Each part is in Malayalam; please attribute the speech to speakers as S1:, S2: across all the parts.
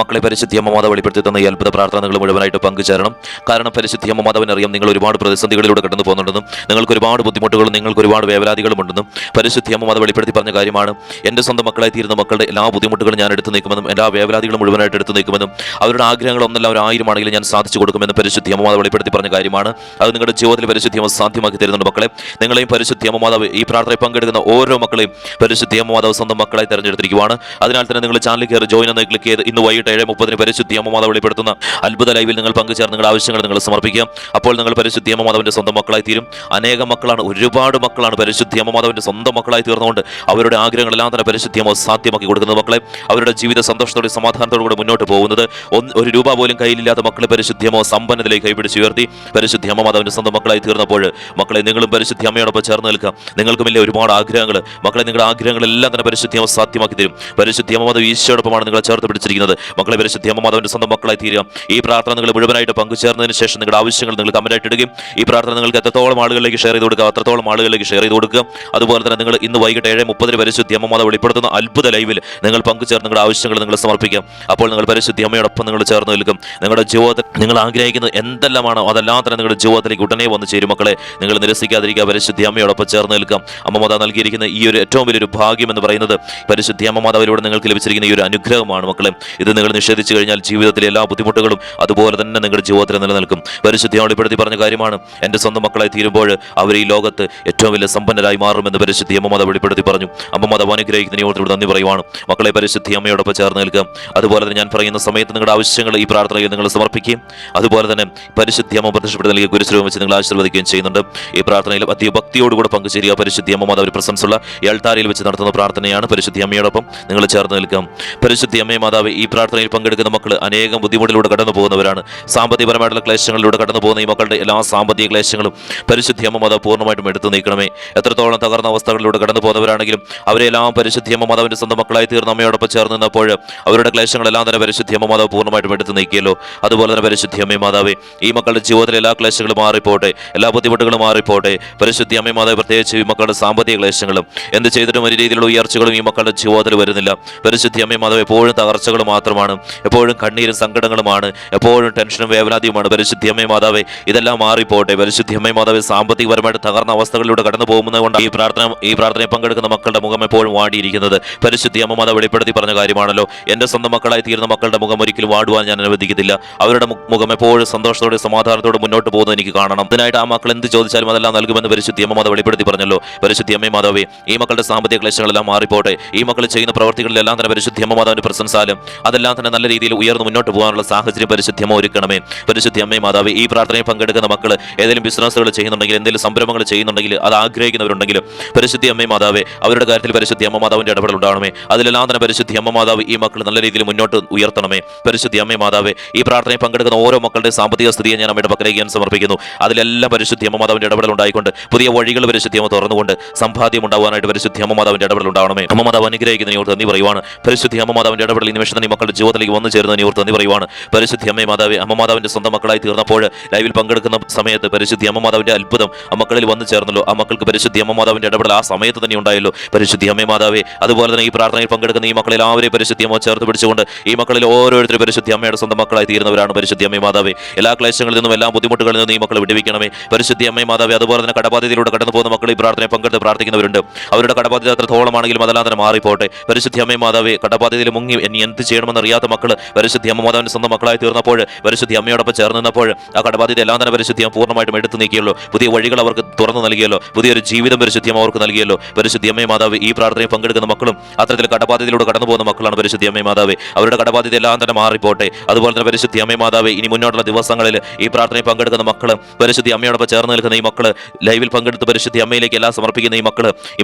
S1: മക്കളെ പരിശുദ്ധി അമ്മ മാതാവ് വെളിപ്പെടുത്തി തന്ന ഈ അത്ഭുത പ്രാർത്ഥനകൾ മുഴുവനായിട്ട് പങ്കുചേരണം. കാരണം പരിശുദ്ധി അമ്മ മാതാവിനറിയാം നിങ്ങൾ ഒരുപാട് പ്രതിസന്ധികളിലൂടെ കടന്നു പോകുന്നുണ്ടെന്നും നിങ്ങൾക്ക് ഒരുപാട് ബുദ്ധിമുട്ടുകളും നിങ്ങൾക്ക് ഒരുപാട് വേവലാതികളും ഉണ്ടെന്നും പരിശുദ്ധി അമ്മ മാതാവ് വെളിപ്പെടുത്തി പറഞ്ഞ കാര്യമാണ്. എൻ്റെ സ്വന്തം മക്കളായി തീരുന്ന മക്കളുടെ എല്ലാ ബുദ്ധിമുട്ടുകളും ഞാൻ എടുത്തു നീക്കുമെന്നും എല്ലാ വേവലാതികളും മുഴുവനായിട്ട് എടുത്തു നീക്കുമെന്നും അവരുടെ ആഗ്രഹങ്ങൾ ഒന്നല്ല ഒരു 1000 ആണെങ്കിലും ഞാൻ സാധിച്ചു കൊടുക്കുമെന്ന് പരിശുദ്ധി അമ്മ മാതാവ് വെളിപ്പെടുത്തി പറഞ്ഞ കാര്യമാണ്. അത് നിങ്ങളുടെ ജീവിതത്തിൽ പരിശുദ്ധി അമ്മ സാധ്യമാക്കി തരുന്നുണ്ട്. മക്കളെ നിങ്ങളെയും പരിശുദ്ധി അമ്മ മാതാവ് ഈ പ്രാർത്ഥനയിൽ പങ്കെടുക്കുന്ന ഓരോ മക്കളെയും പരിശുദ്ധി അമ്മ മാതാവ് സ്വന്തം മക്കളായി തെരഞ്ഞെടുത്തിരിക്കുകയാണ്. അതിനാൽ തന്നെ നിങ്ങൾ ചാനലിൽ കയറി ജോയിൻ എന്ന് ക്ലിക്ക് ചെയ്ത് ഇന്ന് വൈകിട്ട് 7:30 പരിശുദ്ധി അമ്മ മാതാവ് വെളിപ്പെടുത്തുന്ന അത്ഭുത ലൈവിൽ നിങ്ങൾ പങ്കുചേർന്ന് നിങ്ങളുടെ ആവശ്യങ്ങൾ നിങ്ങൾ സമർപ്പിക്കുക. അപ്പോൾ നിങ്ങൾ പരിശുദ്ധി അമ്മ മാതാവിന്റെ സ്വന്തം മക്കളായി തീരും. അനേകം മക്കളാണ്, ഒരുപാട് മക്കളാണ് പരിശുദ്ധി അമ്മ മാതാവിന്റെ സ്വന്തം മക്കളായി തീർന്നുകൊണ്ട് അവരുടെ ആഗ്രഹങ്ങളെല്ലാം തന്നെ പരിശുദ്ധി അമ്മ സാധ്യമാക്കി കൊടുക്കുന്നത്. മക്കളെ അവരുടെ ജീവിത സന്തോഷത്തോടെ സമാധാനത്തോടു കൂടെ മുന്നോട്ട് പോകുന്നത് 1 രൂപ പോലും കയ്യിലില്ലാത്ത മക്കളെ പരിശുദ്ധി അമ്മ സമ്പന്നതയിലേക്ക് കൈപിടിച്ച് ഉയർത്തി പരിശുദ്ധി അമ്മ മാതാവിന്റെ സ്വന്തം മക്കളായി തീർന്നപ്പോൾ മക്കളെ നിങ്ങളും പരിശുദ്ധി അമ്മയോടൊപ്പം ചേർന്ന് നിൽക്കാം. നിങ്ങൾക്കുമില്ലേ ഒരുപാട് ആഗ്രഹങ്ങൾ. മക്കളെ നിങ്ങളുടെ ആഗ്രഹങ്ങളെല്ലാം തന്നെ പരിശുദ്ധി അമ്മ സാധ്യമാക്കി തരും. പരിശുദ്ധി അമ്മ മാതാവ് ഈശോടൊപ്പമാണ് നിങ്ങളെ ചേർത്ത് പിടിച്ചിരിക്കുന്നത്. മക്കളെ പരിശുദ്ധി അമ്മ മാതാവിന്റെ സ്വന്തം മക്കളായി തീരുക. ഈ പ്രാർത്ഥന നിങ്ങൾ മുഴുവനായിട്ട് പങ്കുചേർന്നതിന് ശേഷം നിങ്ങളുടെ ആവശ്യങ്ങൾ നിങ്ങൾ കമന്റായിട്ട് ഇടുകയും ഈ പ്രാർത്ഥന നിങ്ങൾക്ക് എത്രത്തോളം ആളുകളിലേക്ക് ഷെയർ ചെയ്ത് കൊടുക്കുക അത്രത്തോളം ആളുകളിലേക്ക് ഷെയർ ചെയ്ത് കൊടുക്കുക. അതുപോലെ തന്നെ നിങ്ങൾ ഇന്ന് വൈകിട്ട് 7:30 പരിശുദ്ധി അമ്മ മാതാവ് വെളിപ്പെടുത്തുന്ന അത്ഭുത ലൈവിൽ നിങ്ങൾ പങ്കുചേർന്ന് നിങ്ങളുടെ ആവശ്യങ്ങൾ നിങ്ങൾ സമർപ്പിക്കാം. അപ്പോൾ നിങ്ങൾ പരിശുദ്ധി അമ്മയോടൊപ്പം നിങ്ങൾ ചേർന്ന് നിൽക്കും. നിങ്ങളുടെ ജീവിതത്തിൽ നിങ്ങൾ ആഗ്രഹിക്കുന്നത് എന്തെല്ലാമാണോ അതെല്ലാം തന്നെ നിങ്ങളുടെ ജീവിതത്തിലേക്ക് ഉടനെ വന്ന് ചേരും. മക്കളെ നിങ്ങൾ നിരസിക്കാതിരിക്കുക, പരിശുദ്ധി അമ്മയോടൊപ്പം ചേർന്ന് നിൽക്കാം. അമ്മ മാതാവ് നൽകിയിരിക്കുന്ന ഈ ഒരു ഏറ്റവും വലിയൊരു ഭാഗ്യം എന്ന് പറയുന്നത് പരിശുദ്ധി അമ്മ മാതാവിലൂടെ നിങ്ങൾക്ക് ലഭിച്ചിരിക്കുന്ന ഈ ഒരു അനുഗ്രഹമാണ്. മക്കളെ ഇത് നിങ്ങൾ നിഷേധിച്ചു കഴിഞ്ഞാൽ ജീവിതത്തിലെ എല്ലാ ബുദ്ധിമുട്ടുകളും അതുപോലെ തന്നെ നിങ്ങളുടെ ജീവിതത്തിൽ നിലനിൽക്കും. പരിശുദ്ധി വെളിപ്പെടുത്തി പറഞ്ഞ കാര്യമാണ്. എൻ്റെ സ്വന്തം മക്കളായി തീരുമ്പോൾ അവർ ഈ ലോകത്ത് ഏറ്റവും വലിയ സമ്പന്നരായി മാറുമെന്ന് പരിശുദ്ധി അമ്മ മാതാവ് വെളിപ്പെടുത്തി പറഞ്ഞു. അമ്മ മാതാവ് അനുഗ്രഹിക്കുന്ന യോടത്തോട് നന്ദി പറയുവാണ്. മക്കളെ പരിശുദ്ധി അമ്മയോടൊപ്പം ചേർന്ന് നിൽക്കാം. അതുപോലെ തന്നെ ഞാൻ പറയുന്ന സമയത്ത് നിങ്ങളുടെ ആവശ്യങ്ങൾ ഈ പ്രാർത്ഥനയിൽ നിങ്ങൾ സമർപ്പിക്കുകയും അതുപോലെ തന്നെ പരിശുദ്ധി അമ്മ പ്രത്യക്ഷപ്പെട്ട് നൽകിയ കുരിശുരൂപം വെച്ച് നിങ്ങൾ ആശീർവദിക്കുകയും ചെയ്യുന്നുണ്ട്. ഈ പ്രാർത്ഥനയിൽ ഭക്തിയോടുകൂടെ പങ്കുചേരുക. പരിശുദ്ധി അമ്മ മാതാവ് പ്രസൻസ് ഉള്ള ഈ അൾത്താരയിൽ വെച്ച് നടത്തുന്ന പ്രാർത്ഥനയാണ്. പരിശുദ്ധി അമ്മയോടൊപ്പം നിങ്ങൾ ചേർന്ന് നിൽക്കാം. പരിശുദ്ധി അമ്മയെ മാതാവ് ഈ പ്രാർത്ഥനയിൽ പങ്കെടുക്കുന്ന മക്കൾ അനേകം ബുദ്ധിമുട്ടിലൂടെ കടന്നു പോകുന്നവരാണ്. സാമ്പത്തികപരമായിട്ടുള്ള ക്ലേശങ്ങളിലൂടെ കടന്നു പോകുന്ന ഈ മക്കളുടെ എല്ലാ സാമ്പത്തിക ക്ലേശങ്ങളും പരിശുദ്ധി അമ്മ മാതാവ് പൂർണ്ണമായിട്ടും എടുത്തു നീക്കണമേ. എത്രത്തോളം തകർന്ന അവസ്ഥകളിലൂടെ കടന്നു പോകുന്നവരാണെങ്കിലും അവരെല്ലാം പരിശുദ്ധി അമ്മ മാതാവിന്റെ സ്വന്തം മക്കളായി തീർന്ന അമ്മയോടൊപ്പം ചേർന്ന് നിന്നപ്പോൾ അവരുടെ ക്ലേശങ്ങളെല്ലാം തന്നെ പരിശുദ്ധി അമ്മ മാതാവ് പൂർണ്ണമായിട്ടും എടുത്തു നീക്കിയല്ലോ. അതുപോലെ തന്നെ പരിശുദ്ധി അമ്മയെ മാതാവേ ഈ മക്കളുടെ ജീവിതത്തിലെ എല്ലാ ക്ലേശങ്ങളും മാറിപ്പോട്ടെ, എല്ലാ ബുദ്ധിമുട്ടുകളും മാറിപ്പോട്ടെ. പരിശുദ്ധി അമ്മയെ മാതാവ് പ്രത്യേകിച്ച് ഈ മക്കളുടെ സാമ്പത്തിക ക്ലേശങ്ങളും എന്ത് ചെയ്തിട്ടും ഒരു രീതിയിലുള്ള ഉയർച്ചകളും ഈ മക്കളുടെ ജീവിതത്തിൽ വരുന്നില്ല. പരിശുദ്ധി അമ്മയെ മാതാവ് എപ്പോഴും തകർച്ചകൾ മാത്രമാണ്, എപ്പോഴും കണ്ണീരും സങ്കടങ്ങളുമാണ്, എപ്പോഴും ടെൻഷനും വേവലാതിയുമാണ്. പരിശുദ്ധി അമ്മയെ മാതാവേ ഇതെല്ലാം മാറിപ്പോട്ടെ. പരിശുദ്ധി അമ്മയെ മാതാവേ സാമ്പത്തികപരമായിട്ട് തകർന്ന അവസ്ഥകളിലൂടെ കടന്നു പോകുന്നതുകൊണ്ട് ഈ പ്രാർത്ഥനയിൽ പങ്കെടുക്കുന്ന മക്കളുടെ മുഖം എപ്പോഴും വാടിയിരിക്കുന്നത് പരിശുദ്ധി അമ്മ മാതാവ് വെളിപ്പെടുത്തി പറഞ്ഞ കാര്യമാണല്ലോ. എൻ്റെ സ്വന്തം മക്കളായി തീരുന്ന മക്കളുടെ മുഖം ഒരിക്കലും വാടുവാൻ ഞാൻ അനുവദിക്കത്തില്ല. അവരുടെ മുഖം എപ്പോഴും സന്തോഷത്തോടെ സമാധാനത്തോടെ മുന്നോട്ട് പോകുന്നത് എനിക്ക് കാണണം. അതിനായിട്ട് ആ മക്കൾ എന്ത് ചോദിച്ചാലും അതെല്ലാം നൽകുമെന്ന് പരിശുദ്ധി അമ്മ മാതാവ് വെളിപ്പെടുത്തി പറഞ്ഞല്ലോ. പരിശുദ്ധി അമ്മയെ മാതാവേ ഈ മക്കളുടെ സാമ്പത്തിക ക്ലേശങ്ങളെല്ലാം മാറിപ്പോട്ടെ. ഈ മക്കൾ ചെയ്യുന്ന പ്രവർത്തികളിലെല്ലാം തന്നെ പരിശുദ്ധി അമ്മ മാതാവിന്റെ പ്രസൻസാലും അതെല്ലാം തന്നെ നല്ല രീതിയിൽ ഉയർന്നു മുന്നോട്ട് പോകാനുള്ള സാഹചര്യം പരിശുദ്ധി അമ്മ ഒരുക്കണമേ. പരിശുദ്ധി അമ്മയെ മാതാവേ ഈ പ്രാർത്ഥനയിൽ പങ്കെടുക്കുന്ന മക്കൾ ഏതെങ്കിലും ബിസിനസ്സുകൾ ചെയ്യുന്നുണ്ടെങ്കിൽ എന്തെങ്കിലും സംരംഭങ്ങൾ ചെയ്യുന്നുണ്ടെങ്കിൽ അത് ആഗ്രഹിക്കുന്നവരുണ്ടെങ്കിലും പരിശുദ്ധി അമ്മയെ മാതാവേ അവരുടെ കാര്യത്തിൽ പരിശുദ്ധി അമ്മ മാതാവിന്റെ ഇടപെടൽ ഉണ്ടാവണമേ. അതിലെല്ലാം തന്നെ പരിശുദ്ധി അമ്മ മാതാവ് ഈ മക്കൾ നല്ല രീതിയിൽ മുന്നോട്ട് ഉയർത്തണമേ. പരിശുദ്ധി അമ്മയെ മാതാവേ ഈ പ്രാർത്ഥനയിൽ പങ്കെടുക്കുന്ന ഓരോ മക്കളുടെ സാമ്പത്തിക സ്ഥിതിയെ ഞാൻ അമ്മയുടെ പക്കലേക്ക് ഞാൻ സമർപ്പിക്കുന്നു. അതിലെല്ലാം പരിശുദ്ധി അമ്മ മാതാവിന്റെ ഇടപെടൽ ഉണ്ടായിക്കൊണ്ട് പുതിയ വഴികൾ പരിശുദ്ധി അമ്മ തുറന്നുകൊണ്ട് സമ്പാദ്യം ഉണ്ടാവാനായിട്ട് പരിശുദ്ധി അമ്മ മാതാവിന്റെ ഇടപെടൽ ഉണ്ടാവണമേ. അമ്മ മാതാവ് അനുഗ്രഹിക്കുന്നതിനെ ഓർത്ത് നന്ദി പറയുവാണ്. പരിശുദ്ധി അമ്മ മാതാവിന്റെ ഇടപെടൽ ഈ നിമിഷം തന്നെ മക്കളുടെ ജീവിതത്തിലേക്ക് വന്നു ചേരുന്നതിനെ ഓർത്ത് നന്ദി പറയുവാണ്. പരിശുദ്ധി അമ്മയെ മാതാവേ അമ്മ മാതാവിന്റെ സ്വന്തം മക്കളായി തീർന്നപ്പോൾ ലൈവിൽ പങ്കെടുക്കുന്ന സമയത്ത് പരിശുദ്ധി അമ്മ മാതാവിന്റെ അത്ഭുതം ആ മക്കളിൽ വന്നു ചേർന്നല്ലോ. ആ മക്കൾക്ക് പരിശുദ്ധി അമ്മ മാതാവിന്റെ ഇടപെടൽ ആ സമയത്ത് തന്നെ ഉണ്ടായല്ലോ. പരിശുദ്ധി അമ്മയെ മാതാവേ അതുപോലെ തന്നെ ഈ പ്രാർത്ഥനയിൽ പങ്കെടുക്കുന്ന ഈ മക്കളെല്ലാവരെയും പരിശുദ്ധി അമ്മ ചേർത്ത് പിടിച്ചുകൊണ്ട് ഈ മക്കളിൽ ഓരോരുത്തരും പരിശുദ്ധി അമ്മയുടെ സ്വന്തം മക്കളായി തീരുന്നവരാണ്. പരിശുദ്ധി അമ്മയെ മാതാവേ എല്ലാ ക്ലേശങ്ങളിൽ നിന്നും എല്ലാ ബുദ്ധിമുട്ടുകളിൽ നിന്നും ഈ മക്കളെ വിടുവിക്കണമേ. പരിശുദ്ധി അമ്മയെ മാതാവേ അതുപോലെ തന്നെ കടബാധ്യതയിലൂടെ കടന്നു പോകുന്ന മക്കൾ ഈ പ്രാർത്ഥനയിൽ പങ്കെടുത്ത് പ്രാർത്ഥിക്കുന്നവരുണ്ട്. അവരുടെ കടബാധ്യത എത്രത്തോളമാണെങ്കിലും അതെല്ലാം തന്നെ മാറിപ്പോട്ടെ. പരിശുദ്ധി അമ്മയെ മാതാവേ കടബാധ്യതയിൽ മുങ്ങി ഇനി എന്ത് ചെയ്യണമെന്ന് അറിയാത്ത മക്കൾ പരിശുദ്ധി അമ്മ മാതാവിന്റെ സ്വന്തം മക്കളായി തീർന്നപ്പോൾ പരിശുദ്ധി അമ്മയോടൊപ്പം ചേർന്ന് നിന്നപ്പോൾ ആ കടബാധ്യത എല്ലാം തന്നെ പരിശുദ്ധി അമ്മ പൂർണ്ണമായിട്ടും എടുത്തു നീക്കിയല്ലോ. പുതിയ വഴികൾ അവർക്ക് തുറന്നു നൽകിയല്ലോ. പുതിയൊരു ജീവിതം പരിശുദ്ധി അമ്മ അവർക്ക് നൽകിയല്ലോ. പരിശുദ്ധി അമ്മയെ മാതാവ് ഈ പ്രാർത്ഥനയിൽ പങ്കെടുക്കുന്ന മക്കളും അത്തരത്തിൽ കടബാധ്യതയിലൂടെ കടന്നു പോകുന്ന മക്കളാണ്. പരിശുദ്ധി അമ്മയെ മാതാവേ അവരുടെ കടബാധ്യത എല്ലാം തന്നെ മാറിപ്പോട്ടെ. അതുപോലെ തന്നെ പരിശുദ്ധി അമ്മയെ മാതാവേ ഇനി മുന്നോട്ടുള്ള ദിവസങ്ങളിൽ ഈ പ്രാർത്ഥനയിൽ പങ്കെടുക്കുന്ന മക്കൾ പരിശുദ്ധി അമ്മയോടൊപ്പം ചേർന്ന് നിൽക്കുന്ന ഈ മക്കൾ ലൈവിൽ പങ്കെടുത്ത് പരിശുദ്ധി അമ്മയിലേക്ക് എല്ലാം സമർപ്പിക്കുന്ന ഈ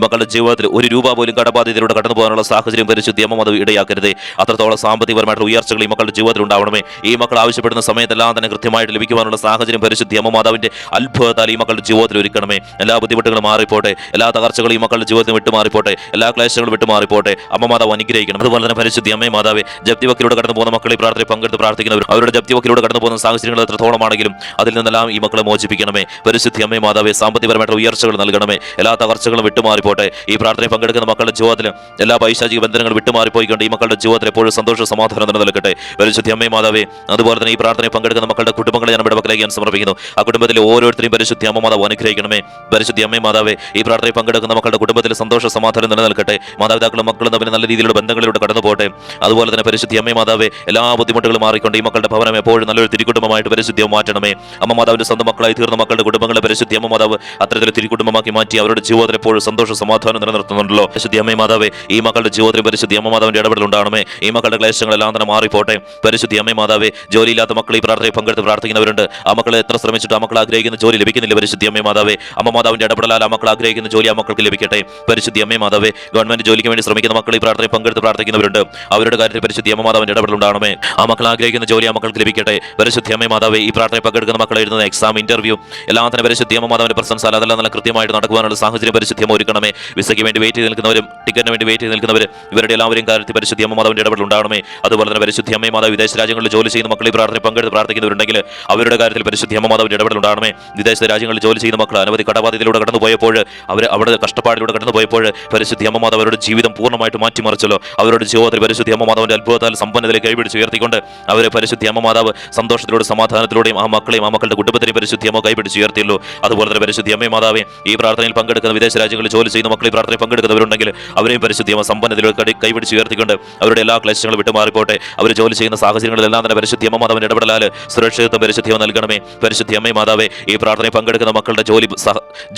S1: മക്കളുടെ ജീവിതത്തിൽ 1 രൂപ പോലും കടബാധ്യതയിലൂടെ കടന്നു പോകാനുള്ള സാഹചര്യം പരിശുദ്ധി അമ്മ മാതാവ് ഇടയാക്കരുതേ. അത്രത്തോളം സാമ്പത്തികപരമായിട്ടുള്ള ഉയർച്ചകൾ ഈ മക്കളുടെ ജീവിതത്തിൽ ഉണ്ടാവണമേ. ഈ മക്കൾ ആവശ്യപ്പെടുന്ന സമയത്തെല്ലാം തന്നെ കൃത്യമായിട്ട് ലഭിക്കുവാനുള്ള സാഹചര്യം പരിശുദ്ധി അമ്മ മാതാവിന്റെ അത്ഭുതത്താൽ ഈ മക്കളുടെ ജീവിതത്തിൽ ഒരുക്കണമേ. എല്ലാ ബുദ്ധിമുട്ടുകളും മാറിപ്പോട്ടെ. എല്ലാ തകർച്ചകളും ഈ മക്കളുടെ ജീവിതത്തിൽ വിട്ടുമാറിപ്പോട്ടെ. എല്ലാ ക്ലേശങ്ങളും വിട്ടുമാറിപ്പോട്ടെ. അമ്മ മാതാവ് അനുഗ്രഹിക്കണം. അതുപോലെ തന്നെ പരിശുദ്ധി അമ്മയെ മാതാവേ ജപ്തി വക്കിലൂടെ കടന്നു പോകുന്ന മക്കളെ പ്രാർത്ഥനയിൽ പങ്കെടുത്ത് പ്രാർത്ഥിക്കുന്നവരും അവരുടെ ജപ്തി വക്കിലൂടെ കടന്നു പോകുന്ന സാഹചര്യങ്ങൾ എത്രത്തോളമാണെങ്കിലും അതിൽ നിന്നെല്ലാം ഈ മക്കളെ മോചിപ്പിക്കണമേ. പരിശുദ്ധി അമ്മയെ മാതാവേ സാമ്പത്തികപരമായിട്ടുള്ള ഉയർച്ചകൾ നൽകണമേ. എല്ലാ തകർച്ചകളും വിട്ടുമാറിപ്പോട്ടെ. ഈ പ്രാർത്ഥനയിൽ പങ്കെടുക്കുന്ന മക്കളുടെ ജീവിതത്തിൽ എല്ലാ പൈശാചിക ബന്ധനങ്ങളും വിട്ടുമാറിപ്പോയിക്കൊണ്ട് ഈ മക്കളുടെ ജീവിതത്തിൽ എപ്പോഴും സന്തോഷ സമാധാനം നിലനിൽക്കട്ടെ. പരിശുദ്ധ അമ്മേ മാതാവേ, അതുപോലെ തന്നെ ഈ പ്രാർത്ഥനയിൽ പങ്കെടുക്കുന്ന മക്കളുടെ കുടുംബങ്ങളെ ഞാൻ നമ്മുടെ പക്കലേക്ക് ഞാൻ സമർപ്പിക്കുന്നു. ആ കുടുംബത്തിലെ ഓരോരുത്തരെയും പരിശുദ്ധ അമ്മ മാതാവ് അനുഗ്രഹിക്കണമേ. പരിശുദ്ധ അമ്മേ മാതാവേ, ഈ പ്രാർത്ഥനയിൽ പങ്കെടുക്കുന്ന മക്കളുടെ കുടുംബത്തിൽ സന്തോഷ സമാധാനം നിലനിൽക്കട്ടെ. മാതാപിതാക്കളും മക്കളും തമ്മിൽ നല്ല രീതിയിലുള്ള ബന്ധങ്ങളിലൂടെ കടന്നു പോട്ടെ. അതുപോലെ തന്നെ പരിശുദ്ധ അമ്മേ മാതാവേ, എല്ലാ ബുദ്ധിമുട്ടുകളും മാറിക്കൊണ്ട് ഈ മക്കളുടെ ഭവനം എപ്പോഴും നല്ലൊരു തിരുക്കുടുംബമായിട്ട് പരിശുദ്ധിയെ മാറ്റണമേ. അമ്മ മാതാവിന്റെ സ്വന്തം മക്കളായി തീർന്ന മക്കളുടെ കുടുംബങ്ങളെ പരിശുദ്ധ അമ്മ മാതാവ് അത്തരത്തിൽ തിരുക്കുടുംബമാക്കി മാറ്റി അവരുടെ ജീവിതത്തിൽ എപ്പോഴും സന്തോഷ സമാധാനം നിലനിർത്തുന്നുണ്ടല്ലോ. പരിശുദ്ധ അമ്മേ മാതാവേ, ഈ മക്കളുടെ ജീവിതത്തിൽ പരിശുദ്ധ അമ്മ മാതാവിന്റെ ഇടപെടൽ ഉണ്ടാകണമേ. ഈ മക്കളുടെ ക്ലേശങ്ങളെല്ലാം തന്നെ മാറിപ്പോട്ടെ. പരിശുദ്ധ അമ്മേ മാതാവേ, ജോലിയില്ലാത്ത മക്കൾ ഈ പ്രാർത്ഥനയിൽ പങ്കെടുത്ത് പ്രാർത്ഥിക്കുന്നവരുണ്ട്. ആ മക്കളെ എത്ര ശ്രമിച്ചിട്ട് ആ മക്കൾ ആഗ്രഹിക്കുന്ന ജോലി ലഭിക്കുന്നില്ല. പരിശുദ്ധ അമ്മേ മാതാവേ, അമ്മ മാതാവിന്റെ ഇടപെടലാൽ ആ മക്കൾ ആഗ്രഹിക്കുന്ന ജോലി ആ മക്കൾക്ക് ലഭിക്കട്ടെ. പരിശുദ്ധ അമ്മേ മാതാവേ, ഗവൺമെന്റ് ജോലിക്ക് വേണ്ടി ശ്രമിക്കുന്ന മക്കൾ ഈ പ്രാർത്ഥനയിൽ പങ്കെടുത്ത് പ്രാർത്ഥിക്കുന്നവരുണ്ട്. അവരുടെ കാര്യത്തിൽ പരിശുദ്ധ അമ്മ മാതാവിന്റെ ഇടപെടൽ ഉണ്ടാകണമേ. ആ മക്കൾ ആഗ്രഹിക്കുന്ന ജോലി ആ മക്കൾക്ക് ലഭിക്കട്ടെ. പരിശുദ്ധ അമ്മേ മാതാവേ, ഈ പ്രാർത്ഥനയിൽ പങ്കെടുക്കുന്ന മക്കൾ എഴുതുന്ന എക്സാം, ഇന്റർവ്യൂ എല്ലാം തന്നെ പരിശുദ്ധ അമ്മ മാതാവിന്റെ പ്രസൻസ് അതെല്ലാം നല്ല കൃത്യമായിട്ട് നടക്കുവാനുള്ള സാഹചര്യം പരിശുദ്ധ അമ്മ ഒരുക്കണമേ. വിസയ്ക്ക് വേണ്ടി വെയിറ്റ് ചെയ്ത് നിൽക്കുന്നവരും ടിക്കറ്റിന് വേണ്ടി വെയിറ്റ് ചെയ്ത് നിൽക്കുന്നവരും ഇവരുടെ എല്ലാവരും കാര്യത്തിൽ പരിശുദ്ധ അമ്മ മാതാവിന്റെ ഇടപെടൽ ഉണ്ടാകണമേ. അതുപോലെ തന്നെ പരിശുദ്ധ അമ്മ മാതാവ് വിദേശ രാജ്യങ്ങളിൽ ജോലി ചെയ്യുന്ന മക്കൾ ഈ പ്രാർത്ഥനയിൽ പങ്കെടുത്ത് പ്രാർത്ഥിക്കുന്നവരുണ്ടെങ്കിൽ അവരുടെ കാര്യത്തിൽ പരിശുദ്ധ അമ്മ മാതാവിന്റെ ഇടപെടൽ ഉണ്ടാകണമേ. വിദേശ രാജ്യങ്ങളിൽ ജോലി ചെയ്യുന്ന മക്കൾ അനവധി കടബാധ്യതയിലൂടെ കടന്നു പോയപ്പോൾ അവർ അവിടെ കഷ്ടപ്പാടിലൂടെ കടന്നു പോയപ്പോൾ പരിശുദ്ധ അമ്മ മാതാവ് അവരുടെ ജീവിതം പൂർണ്ണമായിട്ട് മാറ്റിമറിച്ചല്ലോ. അവരുടെ ജീവിതത്തിൽ പരിശുദ്ധ അമ്മ മാതാവിന്റെ അത്ഭുതത്താൽ സമ്പന്നതയിലേക്ക് കൈപിടിച്ച് ഉയർത്തിക്കൊണ്ട് അവരെ പരിശുദ്ധ അമ്മ മാതാവ് സന്തോഷത്തിലൂടെ സമാധാനത്തിലൂടെയും ആ മക്കളെയും ആ മക്കളുടെ കുടുംബത്തിനെയും പരിശുദ്ധ അമ്മ കൈപിടിച്ച് ഉയർത്തിയല്ലോ. അതുപോലെ തന്നെ പരിശുദ്ധ അമ്മ മാതാവേ, ഈ പ്രാർത്ഥനയിൽ പങ്കെടുക്കുന്ന വിദേശ രാജ്യങ്ങളിൽ ജോലി ചെയ്യുന്ന മക്കൾ ഈ പ്രാർത്ഥനയിൽ പങ്കെടുക്കുന്നവരുണ്ടെങ്കിൽ അവരെയും പരിശുദ്ധ അമ്മ സമ്പന്നതയിലൂടെ കൈപിടിച്ച് ഉയർത്തിക്കൊണ്ട് അവരുടെ എല്ലാ ക്ലേശങ്ങളും വിട്ടുമാറിപ്പോട്ടെ. അവർ ജോലി ചെയ്യുന്ന സാഹചര്യങ്ങളിലെല്ലാം തന്നെ പരിശുദ്ധ അമ്മ മാതാവിന്റെ ഇടപെടലാൽ സുരക്ഷിതത്വം പരിശുദ്ധ അമ്മ നൽകണമേ. പരിശുദ്ധ അമ്മ മാതാവേ, ഈ പ്രാർത്ഥനയിൽ പങ്കെടുക്കുന്ന മക്കളുടെ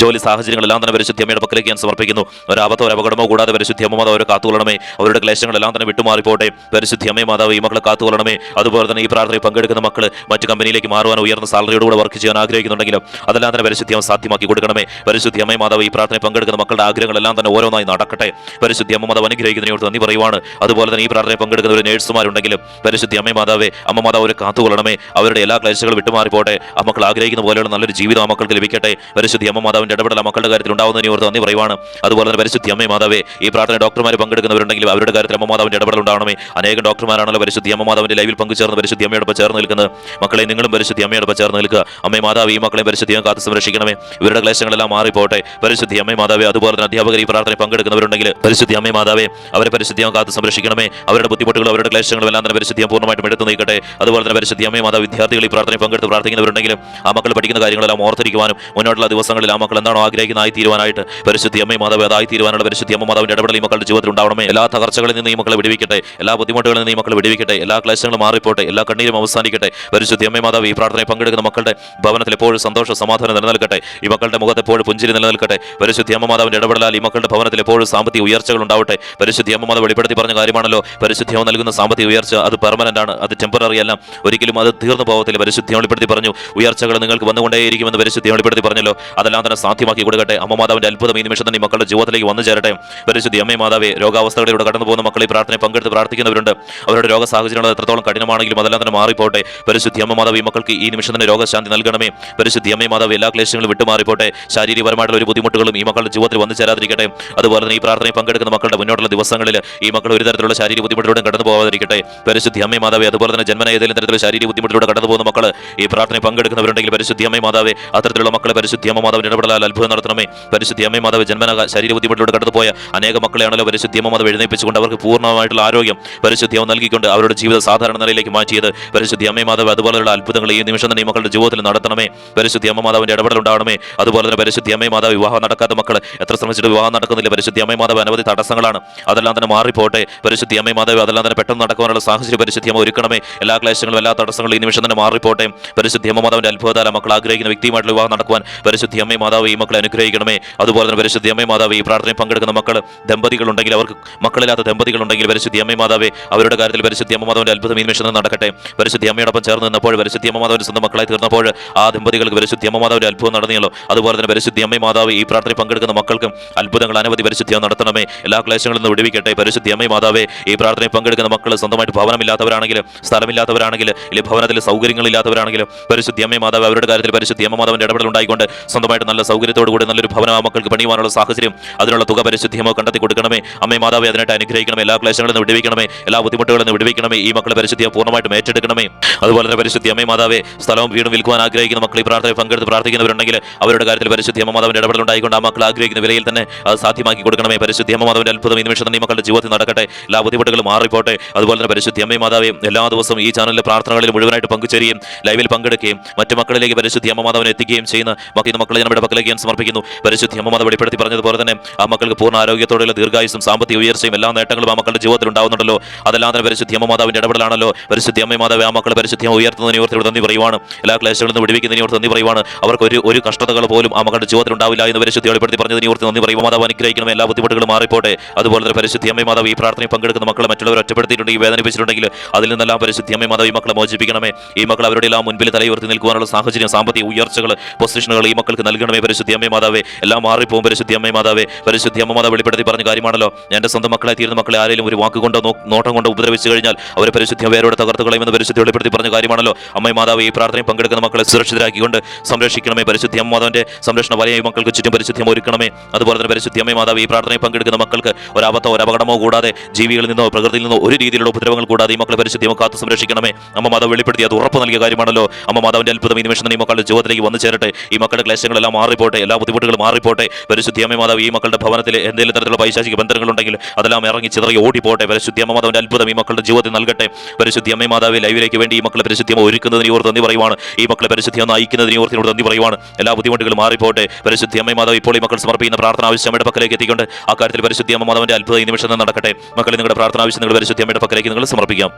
S1: ജോലി സാഹചര്യങ്ങളെല്ലാം തന്നെ പരിശുദ്ധ അമ്മയുടെ പക്കലേക്ക് ഞാൻ സമർപ്പിക്കുന്നു. ഒരു ആപത്തോ ഒരു അപകടമോ കൂടാതെ പരിശുദ്ധ അമ്മ മാതാവ് അവരെ കാത്തുകൊള്ളണമേ. അവരുടെ ക്ലേശങ്ങളെല്ലാം തന്നെ വിട്ടുമാറിപ്പോട്ടെ. പരിശുദ്ധ അമ്മ മാതാവ് ഈ മക്കളെ കാത്തുകൊള്ളണമേ. അതുപോലെ തന്നെ ഈ പ്രാർത്ഥനയിൽ പങ്കെടുക്കുന്ന മക്കൾ മറ്റു കമ്പനിയിലേക്ക് മാറുവാൻ ഉയർന്ന സാലറിയോടുകൂടെ വർക്ക് ചെയ്യാൻ ആഗ്രഹിക്കുന്നുണ്ടെങ്കിലും അതെല്ലാം തന്നെ പരിശുദ്ധ അമ്മ സാധ്യമാക്കി കൊടുക്കണമേ. പരിശുദ്ധ അമ്മ മാതാവ് ഈ പ്രാർത്ഥനയിൽ പങ്കെടുക്കുന്ന മക്കളുടെ ആഗ്രഹങ്ങളെല്ലാം തന്നെ ഓരോന്നായി നടക്കട്ടെ. പരിശുദ്ധ അമ്മ മാതാവ് അനുഗ്രഹിക്കുന്നതിനോട് നന്ദി പറയുവാണ്. അതുപോലെ തന്നെ ഈ പ്രാർത്ഥനയിൽ പങ്കെടുക്കുന്ന ഒരു നേഴ്സുമാരുണ്ടെങ്കിലും പരിശുദ്ധ അമ്മ മാതാവേ, അമ്മ മാതാവ് അവരെ കാത്തുകൊള്ളണമേ. അവരുടെ എല്ലാ ക്ലേശങ്ങളും വിട്ടുമാറിപ്പോട്ടെ. ആ മക്കൾ ആഗ്രഹിക്കുന്ന പോലെയുള്ള നല്ലൊരു ജീവിതം ആ മക്കൾക്ക് ലഭിക്കട്ടെ. പരിശുദ്ധ അമ്മ മാതാവിന്റെ ഇടപെടൽ ആ മക്കളുടെ കാര്യത്തിൽ ഉണ്ടാവുന്നതിനെ ഓർത്ത് നന്ദി പറയുവാണ്. അതുപോലെ തന്നെ പരിശുദ്ധ അമ്മ മാതാവേ, ഈ പ്രാർത്ഥന ഡോക്ടർമാർ പങ്കെടുക്കുന്നവരുണ്ടെങ്കിലും അവരുടെ കാര്യത്തിൽ അമ്മ മാതാവിന്റെ ഇടപെടൽ ഉണ്ടാവണമേ. അനേകം ഡോക്ടർമാരാണല്ലോ പരിശുദ്ധ അമ്മ മാതാവിന്റെ ലൈവിൽ പങ്കുചേർന്ന് പരിശുദ്ധ അമ്മയോടൊപ്പം ചേർന്ന് നിൽക്കുന്നത്. മക്കളെ നിങ്ങളും പരിശുദ്ധ അമ്മയോടൊപ്പം ചേർന്ന് നിൽക്കുക. അമ്മ മാതാവ് ഈ മക്കളെ പരിശുദ്ധ കാത്ത് സംരക്ഷിക്കണമേ. ഇവരുടെ ക്ലേശങ്ങളെല്ലാം മാറിപ്പോട്ടെ. പരിശുദ്ധ അമ്മ മാതാവേ, അതുപോലെ തന്നെ അധ്യാപകർ ഈ പ്രാർത്ഥന പങ്കെടുക്കുന്നവരുണ്ടെങ്കിൽ പരിശുദ്ധ അമ്മ മാതാവേ, അവരെ പരിശുദ്ധ കാത്ത് സംരക്ഷിക്കണമേ. അവരുടെ ബുദ്ധിമുട്ടുകളും അവരുടെ ക്ലേശങ്ങളും എല്ലാം തന്നെ പരിശുദ്ധ പൂർണ്ണമായിട്ടും എടുത്തു നീക്കട്ടെ. അതുപോലെ തന്നെ പരിശുദ്ധ അമ്മ മാതാവ് വിദ്യാർത്ഥികൾ ഈ പ്രാർത്ഥന പങ്കെടുത്ത് പ്രാർത്ഥിക്കുന്നവരുണ്ടെങ്കിലും ആ മക്കൾ പഠിക്കുന്ന കാര്യങ്ങളെല്ലാം ഓർത്തിരിക്കുവാനും മുന്നോട്ടുള്ള ദിവസങ്ങളിൽ ആ മക്കൾ എന്താണോ ആഗ്രഹിക്കുന്ന ആയിത്തീരുവാനായിട്ട് പരിശുദ്ധ അമ്മ മാതാവ് അതായിത്തീരുവാനുള്ള പരിശുദ്ധ അമ്മ മാതാവിന്റെ ഇടപെടൽ ഈ മക്കളുടെ ജീവിതത്തിൽ ഉണ്ടാവണമേ. എല്ലാ തകർച്ചകളിൽ നിന്ന് ഈ മക്കളെ വിടുവിക്കട്ടെ. എല്ലാ ബുദ്ധിമുട്ടുകളിൽ നിന്ന് ഈ മക്കൾ വിടുവിക്കട്ടെ. എല്ലാ ക്ലേശങ്ങളും മാറിപ്പോട്ടെ. എല്ലാ കണ്ണീരും അവസാനിക്കട്ടെ. പരിശുദ്ധ അമ്മ മാതാവ് ഈ പ്രാർത്ഥനയിൽ പങ്കെടുക്കുന്ന മക്കളുടെ ഭവനത്തിൽ എപ്പോഴും സന്തോഷ സമാധാനം നിലനിൽക്കട്ടെ. ഈ മക്കളുടെ മുഖത്ത് എപ്പോഴും പുഞ്ചിരി നിലനിൽക്കട്ടെ. പരിശുദ്ധ അമ്മ മാതാവിന്റെ ഇടപെടലാൽ ഈ മക്കളുടെ ഭവനത്തിൽ എപ്പോഴും സാമ്പത്തിക ഉയർച്ചകൾ ഉണ്ടാവട്ടെ. പരിശുദ്ധ അമ്മ മാതാവ് വെളിപ്പെടുത്തി പറഞ്ഞ കാര്യമാണല്ലോ, പരിശുദ്ധ അമ്മ നൽകുന്ന സാമ്പത്തിക ഉയർച്ച അത് പെർമനന്റ് ആണ്, അത് ടെമ്പററി അല്ല, ഒരിക്കലും അത് തീർന്നു പോകത്തില്ല. പരിശുദ്ധ വെളിപ്പെടുത്തി പറഞ്ഞു, ഉയർച്ചകൾ നിങ്ങൾക്ക് വന്നുകൊണ്ടേയിരിക്കുമെന്ന് പരിശുദ്ധ വെളിപ്പെടുത്തി പറഞ്ഞല്ലോ. അതെല്ലാം തന്നെ സാധ്യമാക്കി കൊടുക്കട്ടെ. അമ്മ മാതാവിന്റെ അത്ഭുതം ഈ നിമിഷം തന്നെ ഈ മക്കളുടെ ജീവിതത്തിലേക്ക് വന്നു ചേരട്ടെ. പരിശുദ്ധ അമ്മ മാതാവേ, രോഗാവസ്ഥകളിലൂടെ കടന്നു പോകുന്ന മക്കളെ പ്രാർത്ഥന പങ്കെടുത്ത് പ്രാർത്ഥിക്കുന്നവരുണ്ട്. അവരുടെ രോഗ സാഹചര്യങ്ങൾ എത്രത്തോളം കഠിനമാണെങ്കിലും അതെല്ലാം തന്നെ മാറിപ്പോട്ടെ. പരിശുദ്ധ അമ്മ മാതാവ് ഈ മക്കൾക്ക് ഈ നിമിഷം തന്നെ രോഗശാന്തി നൽകണമേ. പരിശുദ്ധ അമ്മ മാതാവ് എല്ലാ ക്ലേശങ്ങളും വിട്ടുമാറിപ്പോട്ടെ. ശാരീരികപരമായിട്ടുള്ള ഒരു ബുദ്ധിമുട്ടുകളും ഈ മക്കളുടെ ജീവിതത്തിൽ വന്നു ചേരാതിരിക്കട്ടെ. അതുപോലെ തന്നെ ഈ പ്രാർത്ഥനയിൽ പങ്കെടുക്കുന്ന മക്കളുടെ മുന്നോട്ടുള്ള ദിവസങ്ങളിൽ ഈ മക്കൾ ഒരു തരത്തിലുള്ള ശാരീരിക ബുദ്ധിമുട്ടിലൂടെ കടന്നു പോകാതിരിക്കട്ടെ. പരിശുദ്ധ അമ്മ മാതാവേ, അതുപോലെ തന്നെ ജന്മന ഏതെങ്കിലും തരത്തിലുള്ള ശാരീരിക ബുദ്ധിമുട്ടിലൂടെ കടന്നു പോകുന്ന മക്കൾ ഈ പ്രാർത്ഥനയിൽ പങ്കെടുക്കുന്നവരുണ്ടെങ്കിൽ പരിശുദ്ധ അമ്മ മാതാവേ, അത്തരത്തിലുള്ള മക്കളെ പരിശുദ്ധ അമ്മ മാതാവിന്റെ ഇടപെടലാൽ അത്ഭുതം നടത്തണമേ. പരിശുദ്ധ അമ്മ മാതാവ് ജന്മന ശാരീരിക ബുദ്ധിമുട്ടിലൂടെ കടന്നുപോയ അനേക മക്കളെയാണല്ലോ പരിശുദ്ധ അമ്മ മാതാവ് എഴുന്നേൽപ്പിച്ചുകൊണ്ട് അവർക്ക് പൂർണ്ണമായിട്ടുള്ള ആരോഗ്യം പരിശുദ്ധ അമ്മ നൽകിക്കൊണ്ട് അവരുടെ ജീവിത സാധാരണ നിലയിലേക്ക് മാറ്റിയത്. പരിശുദ്ധ അമ്മ മാതാവ് അതുപോലെയുള്ള അത്ഭുതങ്ങൾ ഈ നിമിഷം തന്നെ ഈ മക്കളുടെ ജീവിതത്തിൽ നടത്തണമേ. പരിശുദ്ധ അമ്മ മാതാവിന്റെ ഇടപെടൽ ഉണ്ടാവണമേ. അതുപോലെ തന്നെ പരിശുദ്ധ അമ്മ മാതാവ് വിവാഹം നടക്കാത്ത മക്കൾ എത്ര ശ്രമിച്ചിട്ട് വിവാഹം നടക്കുന്നില്ല. പരിശുദ്ധ അമ്മ മാതാവ് അനവധി തടസ്സങ്ങളാണ്, അതെല്ലാം തന്നെ മാറിപ്പോട്ടെ. പരിശുദ്ധ അമ്മ മാതാവ് അതെല്ലാം തന്നെ പെട്ടെന്ന് നടക്കുവാനുള്ള സാഹചര്യം പരിശുദ്ധ അമ്മ ഒരുക്കണമേ. എല്ലാ ക്ലേശങ്ങളും എല്ലാ തടസ്സങ്ങളും ഈ നിമിഷം തന്നെ മാറിപ്പോട്ടെ. പരിശുദ്ധ അമ്മ മാതാവിന്റെ അത്ഭുതത്താൽ മക്കൾ ആഗ്രഹിക്കുന്ന വ്യക്തിയുമായിട്ടുള്ള വിവാഹം നടക്കുവാൻ പരിശുദ്ധ അമ്മ മാതാവ് ഈ മക്കളെ അനുഗ്രഹിക്കണമേ. അതുപോലെ തന്നെ പരിശുദ്ധ അമ്മ മാതാവ് ഈ പ്രാർത്ഥനയിൽ പങ്കെടുക്കുന്ന മക്കൾ ദമ്പതികളുണ്ടെങ്കിൽ അവർക്ക് മക്കളില്ലാത്ത ദമ്പതികളുണ്ടെങ്കിൽ പരിശുദ്ധ അമ്മ മാതാവേ, അവരുടെ കാര്യത്തിൽ പരിശുദ്ധ അമ്മ മാതാവിന്റെ അത്ഭുതം ഈ നിമിഷം നടക്കട്ടെ. പരിശുദ്ധ അമ്മയോടൊപ്പം ചേർന്ന് നിന്നപ്പോൾ പരിശുദ്ധ അമ്മ മാതാവിന്റെ സ്വന്തം മക്കളായി തീർന്നപ്പോൾ ആ ദമ്പതികൾക്ക് പരിശുദ്ധ അമ്മ മാതാവിന്റെ അത്ഭുതം നടന്നിയല്ലോ. അതുപോലെ തന്നെ പരിശുദ്ധ അമ്മ മാതാവ് ഈ പ്രാർത്ഥനയിൽ പങ്കെടുക്കുന്ന മക്കൾക്കും അത്ഭുതങ്ങൾ അനവധി പരിശുദ്ധ നടത്തണമേ. എല്ലാ ക്ലേശങ്ങളിൽ നിന്ന് വിടുവിക്കട്ടെ. പരിശുദ്ധ അമ്മ മാതാവേ, ഈ പ്രാർത്ഥനയിൽ പങ്കെടുക്കുന്ന മക്കൾ സ്വന്തമായിട്ട് ഭവനമില്ലാത്തവരാണെങ്കിലും സ്ഥലമില്ലാത്തവരാണെങ്കിലും അല്ലെങ്കിൽ ഭവനത്തിൽ സൗകര്യങ്ങളില്ലാത്തവരാണെങ്കിലും പരിശുദ്ധ അമ്മ മാതാവ് അവരുടെ കാര്യത്തിൽ പരിശുദ്ധ അമ്മ മാതാവിന്റെ ഇടപെടൽ ഉണ്ടായിക്കൊണ്ട് സ്വന്തമായിട്ട് നല്ല സൗകര്യത്തോടു കൂടി നല്ലൊരു ഭവനം ആ മക്കൾക്ക് പണിയുവാനുള്ള സാഹചര്യം അതിനുള്ള തുക പരിശുദ്ധ അമ്മ കണ്ടെത്തി കൊടുക്കണമേ. അമ്മ മാതാവെ അതിനായിട്ട് അനുഗ്രഹിക്കണമേ. എല്ലാ ക്ലേശങ്ങളിൽ നിന്ന് വിടുവിക്കണമേ. എല്ലാ ബുദ്ധിമുട്ടുകളിൽ നിന്ന് വിടുവിക്കണമേ. ഈ മക്കളെ പരിശുദ്ധിയെ പൂർണ്ണമായിട്ടും ഏറ്റെടുക്കണമേ. അതുപോലെ തന്നെ പരിശുദ്ധ അമ്മ മാതാവെ, സ്ഥലവും വീടും വിൽക്കുവാൻ ആഗ്രഹിക്കുന്ന മക്കൾ ഈ പ്രാർത്ഥനയിൽ പങ്കെടുത്ത് പ്രാർത്ഥിക്കുന്നവരുണ്ടെങ്കിൽ അവരുടെ കാര്യത്തിൽ പരിശുദ്ധ അമ്മ മാതാവിന്റെ ഇടപെടൽ ഉണ്ടായിക്കൊണ്ട് ആ മക്കൾ ആഗ്രഹിക്കുന്ന വിലയിൽ തന്നെ അത് സാധ്യമാക്കി കൊടുക്കണമേ. പരിശുദ്ധ അമ്മ മാതാവെ, ഈ നിമിഷം തന്നെ ഈ മക്കളുടെ ജീവിതത്തിൽ നടക്കട്ടെ. എല്ലാ ബുദ്ധിമുട്ടുകളും മാറിപ്പോട്ടെ. പരിശുദ്ധ അമ്മ മാതാവെ, അതുപോലെ തന്നെ പരിശുദ്ധ അമ്മ മാതാവിന്റെ ഇടപെടൽ ഉണ്ടായിക്കൊണ്ട് ആ മക്കൾ ആഗ്രഹിക്കുന്ന വിലയിൽ തന്നെ അത് സാധ്യമാക്കി കൊടുക്കണമേ. പരിശുദ്ധ അമ്മ മാതാവെ, അതുപോലെ തന്നെ പരിശുദ്ധ അമ്മേ മാതാവേ, എല്ലാ ദിവസവും ഈ ചാനലിലെ പ്രാർത്ഥനകളിൽ മുഴുവനായിട്ട് പങ്കുചേരുകയും ലൈവിൽ പങ്കെടുക്കുകയും മറ്റു മക്കളിലേക്ക് പരിശുദ്ധ അമ്മ മാതാവിനെ എത്തിക്കുകയും ചെയ്യുന്ന മക്കളെ നമ്മുടെ പക്കലേക്ക് ഞാൻ സമർപ്പിക്കുന്നു. പരിശുദ്ധ അമ്മ മാതാവ് വെളിപ്പെടുത്തി പറഞ്ഞതുപോലെ തന്നെ ആ മക്കൾക്ക് പൂർണ്ണ ആരോഗ്യത്തോടെയുള്ള ദീർഘായുസും സാമ്പത്തിക ഉയർച്ചയും എല്ലാ നേട്ടങ്ങളും ആ മക്കളുടെ ജീവിതത്തിൽ ഉണ്ടാവുന്നുണ്ടല്ലോ. അതെല്ലാം തന്നെ പരിശുദ്ധ അമ്മ മാതാവിന്റെ ഇടപെടലാണല്ലോ. പരിശുദ്ധ അമ്മ മാതാവ് ആ മക്കളെ പരിശുദ്ധ ഉയർത്തുന്നതിന് ഓർത്ത് നന്ദി പറയുവാണ്. എല്ലാ ക്ലേശങ്ങളിൽ നിന്ന് വിടുവിക്കുന്നതിന് ഓർത്ത് നന്ദി പറയുവാണ്. അവർക്ക് ഒരു കഷ്ടതകൾ പോലും ആ മക്കളുടെ ജീവിതത്തിൽ ഉണ്ടാവില്ല എന്ന് പരിശുദ്ധ വെളിപ്പെടുത്തി പറഞ്ഞതിന് ഓർത്ത് നന്ദി പറയുക. മാതാവ് അനുഗ്രഹിക്കണം, എല്ലാ ബുദ്ധിമുട്ടുകളും മാറിപ്പോട്ടെ. അതുപോലെ തന്നെ പരിശുദ്ധ അമ്മ മാതാവ് ഈ പ്രാർത്ഥനയിൽ പങ്കെടുക്കുന്ന മക്കളെ മറ്റുള്ളവർ ഒറ്റപ്പെടുത്തിയിട്ടുണ്ടെങ്കിൽ വേദനിപ്പിച്ചിട്ടുണ്ടെങ്കിൽ അതിൽ നിന്നെല്ലാം പരിശുദ്ധ അമ്മ മാതാവ് ഈ മക്കളെ മോചിപ്പിക്കണമേ. ഈ മക്കൾ അവരുടെ എല്ലാം മുൻപിൽ തലയുയർത്തി നിൽക്കുവാനുള്ള സാഹചര്യം, സാമ്പത്തിക ഉയർച്ചകൾ, പൊസിഷനുകൾ ഈ മക്കൾക്ക് നൽകണമേ പരിശുദ്ധ അമ്മ മാതാവേ. എല്ലാം മാറിപ്പോകും പരിശുദ്ധ അമ്മ മാതാവേ. പരിശുദ്ധ അമ്മ മാതാവ് വെളിപ്പെടുത്തി പറഞ്ഞ കാര്യമാണല്ലോ, എൻ്റെ സ്വന്തം മക്കളെ തീരുന്ന മക്കളെ ആരെങ്കിലും ഒരു വാക്കുകൊണ്ടോ നോട്ടം കൊണ്ടോ ഉപദ്രവിച്ചു കഴിഞ്ഞാൽ അവരെ പരിശുദ്ധ വേരോടെ തകർത്ത് കളയുമെന്ന് പരിശുദ്ധ വെളിപ്പെടുത്തി പറഞ്ഞ കാര്യമാണല്ലോ. അമ്മ മാതാവ് ഈ പ്രാർത്ഥനയിൽ പങ്കെടുക്കുന്ന മക്കളെ സുരക്ഷിതരാക്കിക്കൊണ്ട് സംരക്ഷിക്കണമേ. പരിശുദ്ധ അമ്മ മാതാവിന്റെ സംരക്ഷണ വലയ മക്കൾക്ക് ചുറ്റും പരിശുദ്ധ ഒരുക്കണമേ. അതുപോലെ തന്നെ പരിശുദ്ധ അമ്മ മാതാവ് ഈ പ്രാർത്ഥനയിൽ പങ്കെടുക്കുന്ന മക്കൾക്ക് ഒരബദ്ധമോ ഒരപകടമോ കൂടാതെ, ജീവികളിൽ നിന്നോ പ്രകൃതിയിൽ നിന്നോ ഒരു രീതിയിലുള്ള ഉപദ്രവങ്ങൾ കൂടാതെ ഈ മക്കളെ പരിശുദ്ധ കാത്ത് സംരക്ഷിക്കണമേ. അമ്മ മാതാവ് വെളിപ്പെടുത്തി അത് ഉറപ്പ് നൽകിയ കാര്യമാണല്ലോ. അമ്മ മാതാവിന്റെ അത്ഭുതം ഈ നിമിഷം ഈ മക്കളുടെ ജീവിതത്തിലേക്ക് വന്നു ചേരട്ടെ. ഈ മക്കളുടെ ക്ലേശങ്ങളെല്ലാം മാറിപ്പോട്ടെ, എല്ലാ ബുദ്ധിമുട്ടുകളും മാറിപ്പോട്ടെ. പരിശുദ്ധ അമ്മ മാതാവ് ഈ മക്കളുടെ ഭവനത്തിൽ എന്തെങ്കിലും തരത്തിലുള്ള പൈശാചിക ബന്ധങ്ങളുണ്ടെങ്കിൽ അതെല്ലാം ഇറങ്ങി ചിതറി ഓടിപ്പോട്ടെ. പരിശുദ്ധ അമ്മ മാതാവിന്റെ അത്ഭുതം ഈ മക്കളുടെ ജീവിതത്തിൽ നൽകട്ടെ. പരിശുദ്ധ അമ്മ മാതാവ് ലൈവിലേക്ക് വേണ്ടി ഈ മക്കളെ പരിശുദ്ധ ഒരുക്കുന്നതിന് ഓർത്ത് നന്ദി പറയുവാണ്. ഈ മക്കളെ പരിശുദ്ധ നയിക്കുന്നതിന് ഓർത്തിനോട് നന്ദി പറയുവാണ്. എല്ലാ ബുദ്ധിമുട്ടുകളും മാറിപ്പോട്ടെ. പരിശുദ്ധ അമ്മ മാതാവ് ഇപ്പോൾ ഈ മക്കൾ സമർപ്പിക്കുന്ന പ്രാർത്ഥന ആവശ്യം അമ്മയുടെ പക്കലേക്ക് എത്തിക്കൊണ്ട് ആ കാര്യത്തിൽ പരിശുദ്ധ അമ്മ മാതാവിന്റെ അത്ഭുതം ഈ നിമിഷം നടക്കട്ടെ. മക്കളെ നിങ്ങളുടെ പ്രാർത്ഥന ആവശ്യം നിങ്ങൾ പരിശുദ്ധ അമ്മയുടെ പക്കലേക്ക് നിങ്ങൾ സമർപ്പിക്കാം.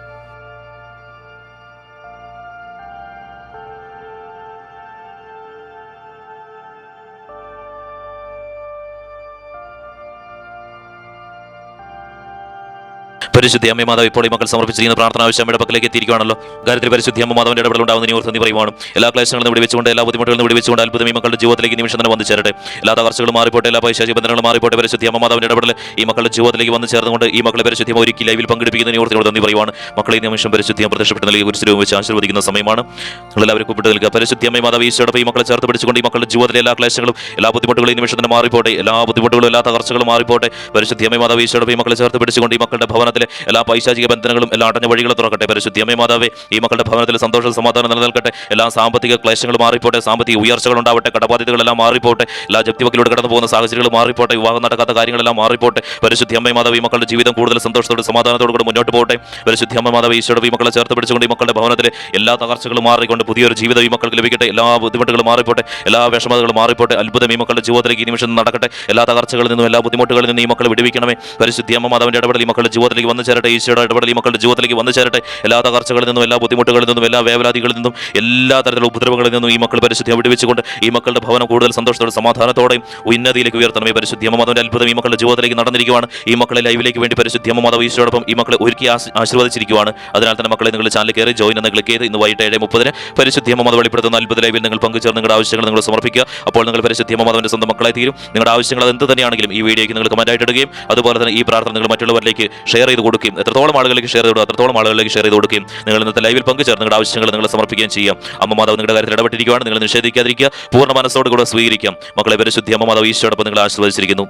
S1: പരിശുദ്ധ അമ്മ മാതാവ് ഇപ്പോൾ ഈ മക്കൾ സമർപ്പിച്ചിരിക്കുന്ന പ്രാർത്ഥന ആവശ്യം അമ്മയുടെ പക്കലേക്ക് എത്തിയിരിക്കുകയാണല്ലോ. കാര്യത്തിൽ പരിശുദ്ധ അമ്മ മാതാവിന്റെ ഇടപെടൽ ഉണ്ടാവുന്നതിന് ഓർത്ത് നന്ദി പറയുവാണ്. എല്ലാ ക്ലേശങ്ങളും വിടുവിച്ചുകൊണ്ട്, എല്ലാ ബുദ്ധിമുട്ടുകളും വിടുവിച്ചുകൊണ്ട് അത്ഭുതം ഈ മക്കളുടെ ജീവിതത്തിലേക്ക് നിമിഷം തന്നെ വന്നു ചേരട്ടെ. എല്ലാ തകർച്ചകളും മാറിപ്പോട്ടെ, എല്ലാ പൈശാചിക ബന്ധനങ്ങളും മാറിപ്പോട്ടെ. പരിശുദ്ധ അമ്മ മാതാവിന്റെ ഇടപെടൽ ഈ മക്കളുടെ ജീവിതത്തിലേക്ക് വന്നു ചേർന്നുകൊണ്ട് ഈ മക്കളെ പരിശുദ്ധ ഒരുക്കി ലൈവിൽ പങ്കെടുപ്പിക്കുന്നതിന് ഓർത്തിനോട് നന്ദി പറയുവാണ്. മക്കളെ ഈ നിമിഷം പരിശുദ്ധ പ്രത്യക്ഷപ്പെട്ട് നൽകി ഒരു സ്ഥിരവും വെച്ച് ആശീർവദിക്കുന്ന സമയമാണ്. നിങ്ങളെല്ലാവരും കൂപ്പിട്ട് നിൽക്കുക. പരിശുദ്ധ അമ്മ മാതാവ് ഈശോടൊപ്പം ഈ മക്കളെ ചേർത്ത് പിടിച്ചുകൊണ്ട് ഈ മക്കളുടെ ജീവിതത്തിലെ എല്ലാ ക്ലേശങ്ങളും, എല്ലാ ബുദ്ധിമുട്ടുകളും ഈ നിമിഷം തന്നെ മാറിപ്പോട്ടെ. എല്ലാ ബുദ്ധിമുട്ടുകളും, എല്ലാ തകർച്ചകളും മാറിപ്പോട്ടെ. പരിശുദ്ധ അമ്മ മാതാവ് ഈശോടൊപ്പം ഈ മക്കളെ ചേർത്ത് പിടിച്ചുകൊണ്ട് ഈ മക്കളുടെ ഭവനത്തിലെ എല്ലാ പൈശാചിക ബന്ധനങ്ങളും എല്ലാ അടഞ്ഞ വഴികളും തുറക്കട്ടെ. പരിശുദ്ധ അമ്മ മാതാവേ, ഈ മക്കളുടെ ഭവനത്തിൽ സന്തോഷം സമാധാനം നിലനിൽക്കട്ടെ. എല്ലാ സാമ്പത്തിക ക്ലേശങ്ങളും മാറിപ്പോട്ടെ, സാമ്പത്തിക ഉയർച്ചകൾ ഉണ്ടാവട്ടെ, കടബാധ്യതകളെല്ലാം മാറിപ്പോട്ടെ, എല്ലാ ജപ്തിവക്കിലൂടെ കടന്നു പോകുന്ന സാഹചര്യങ്ങൾ മാറിപ്പോട്ടെ, വിവാഹം നടക്കാത്ത കാര്യങ്ങളെല്ലാം മാറിപ്പോട്ടെ. പരിശുദ്ധ അമ്മ മാതാവ് ഈ മക്കളുടെ ജീവിതം കൂടുതൽ സന്തോഷത്തോടെ സമാധാനത്തോടെ കൂടെ മുന്നോട്ട് പോകട്ടെ. പരിശുദ്ധ അമ്മ മാതാവ് ഈശോടെ ഈ മക്കളെ ചേർത്ത് പിടിച്ചുകൊണ്ട് ഈ മക്കളുടെ ഭവനത്തിലെ എല്ലാ തകർച്ചകളും മാറിക്കൊണ്ട് പുതിയൊരു ജീവിതം ഈ മക്കൾക്ക് ലഭിക്കട്ടെ. എല്ലാ ബുദ്ധിമുട്ടുകളും മാറിപ്പോട്ടെ, എല്ലാ വിഷമതകളും മാറിപ്പോട്ടെ. അത്ഭുതം ഈ മക്കളുടെ ജീവിതത്തിലേക്ക് ഈ നിമിഷം നടക്കട്ടെ. എല്ലാ തകർച്ചകളിൽ നിന്നും, എല്ലാ ബുദ്ധിമുട്ടുകളിൽ നിന്നും ഈ മക്കളെ വിടുവിക്കണമേ. പരിശുദ്ധ അമ്മ മാതാവിന്റെ ഇടപെടൽ ഈ മക്കളുടെ ജീവിതത്തിലേക്ക് വന്നു ചേരട്ടെ. ഈശോയുടെ ഇടപെടൽ ഈ മക്കളുടെ ജീവിതത്തിലേക്ക് വന്നു ചേരട്ടെ. എല്ലാ തകർച്ചകളിൽ നിന്നും, എല്ലാ ബുദ്ധിമുട്ടുകളിൽ നിന്നും, എല്ലാ വേവലാതികളിൽ നിന്നും, എല്ലാ തരത്തിലുള്ള ഉപദ്രവങ്ങളിൽ നിന്നും ഈ മക്കൾ പരിശുദ്ധി വിടുവിച്ചുകൊണ്ട് ഈ മക്കളുടെ ഭവനം കൂടുതൽ സന്തോഷത്തോടെ സമാധാനത്തോടെയും ഉന്നതിയിലേക്ക് ഉയർത്തണമേ. പരിശുദ്ധ അമ്മ മാതാവിന്റെ അത്ഭുതം ഈ മക്കളുടെ ജീവിതത്തിലേക്ക് നടന്നിരിക്കുകയാണ്. ഈ മക്കളെ ലൈവിലേക്ക് വേണ്ടി പരിശുദ്ധ അമ്മ മാതാവ് ഈശോടൊപ്പം ഈ മക്കളെ ഒരുക്കി ആശീർവദിച്ചിരിക്കുകയാണ്. അതിനാൽ തന്നെ മക്കളെ നിങ്ങൾ ചാനൽ കയറി ജോയിൻ എന്ന് ക്ലിക്ക് ചെയ്ത് ഇന്ന് വൈകിട്ട് 7:30 പരിശുദ്ധ അമ്മ മാതാവ് വെളിപ്പെടുത്തുന്ന അത്ഭുത ലൈവിൽ നിങ്ങൾ പങ്കുചേർന്ന് നിങ്ങളുടെ ആവശ്യങ്ങൾ നിങ്ങൾ സമർപ്പിക്കുക. അപ്പോൾ നിങ്ങൾ പരിശുദ്ധ അമ്മ മാതാവിന്റെ സ്വന്തം മക്കളായി തീരും. നിങ്ങളുടെ ആവശ്യങ്ങൾ എന്ത് തന്നെയാണെങ്കിലും ഈ വീഡിയോയ്ക്ക് നിങ്ങൾ കമന്റായിട്ട് ഇടുകയും അതുപോലെ തന്നെ ഈ പ്രാർത്ഥന നിങ്ങൾ മറ്റുള്ളവരിലേക്ക് ഷെയർ ചെയ്ത് കൊടുക്കുകയും, എത്രത്തോളം ആളുകളിലേക്ക് ഷെയർ ചെയ്ത് അത്രത്തോളം ആളുകളിലേക്ക് ഷെയർ ചെയ്ത് കൊടുക്കുകയും നിങ്ങൾ ഇന്നത്തെ ലൈവിൽ പങ്കുചേർന്ന് നിങ്ങളുടെ ആവശ്യങ്ങൾ നിങ്ങൾ സമർപ്പിക്കുകയും ചെയ്യാം. അമ്മ മാതാവ് നിങ്ങളുടെ കാര്യത്തിൽ ഇടപെട്ടിരിക്കുകയാണ്. നിങ്ങൾ നിഷേധിക്കാതിരിക്കുക, പൂർണ്ണ മനസ്സോട് കൂടെ സ്വീകരിക്കാം. മക്കളെ പരിശുദ്ധ അമ്മ മാതാവ് ഈശോടൊപ്പം നിങ്ങൾ ആശീർവദിച്ചിരിക്കുന്നു.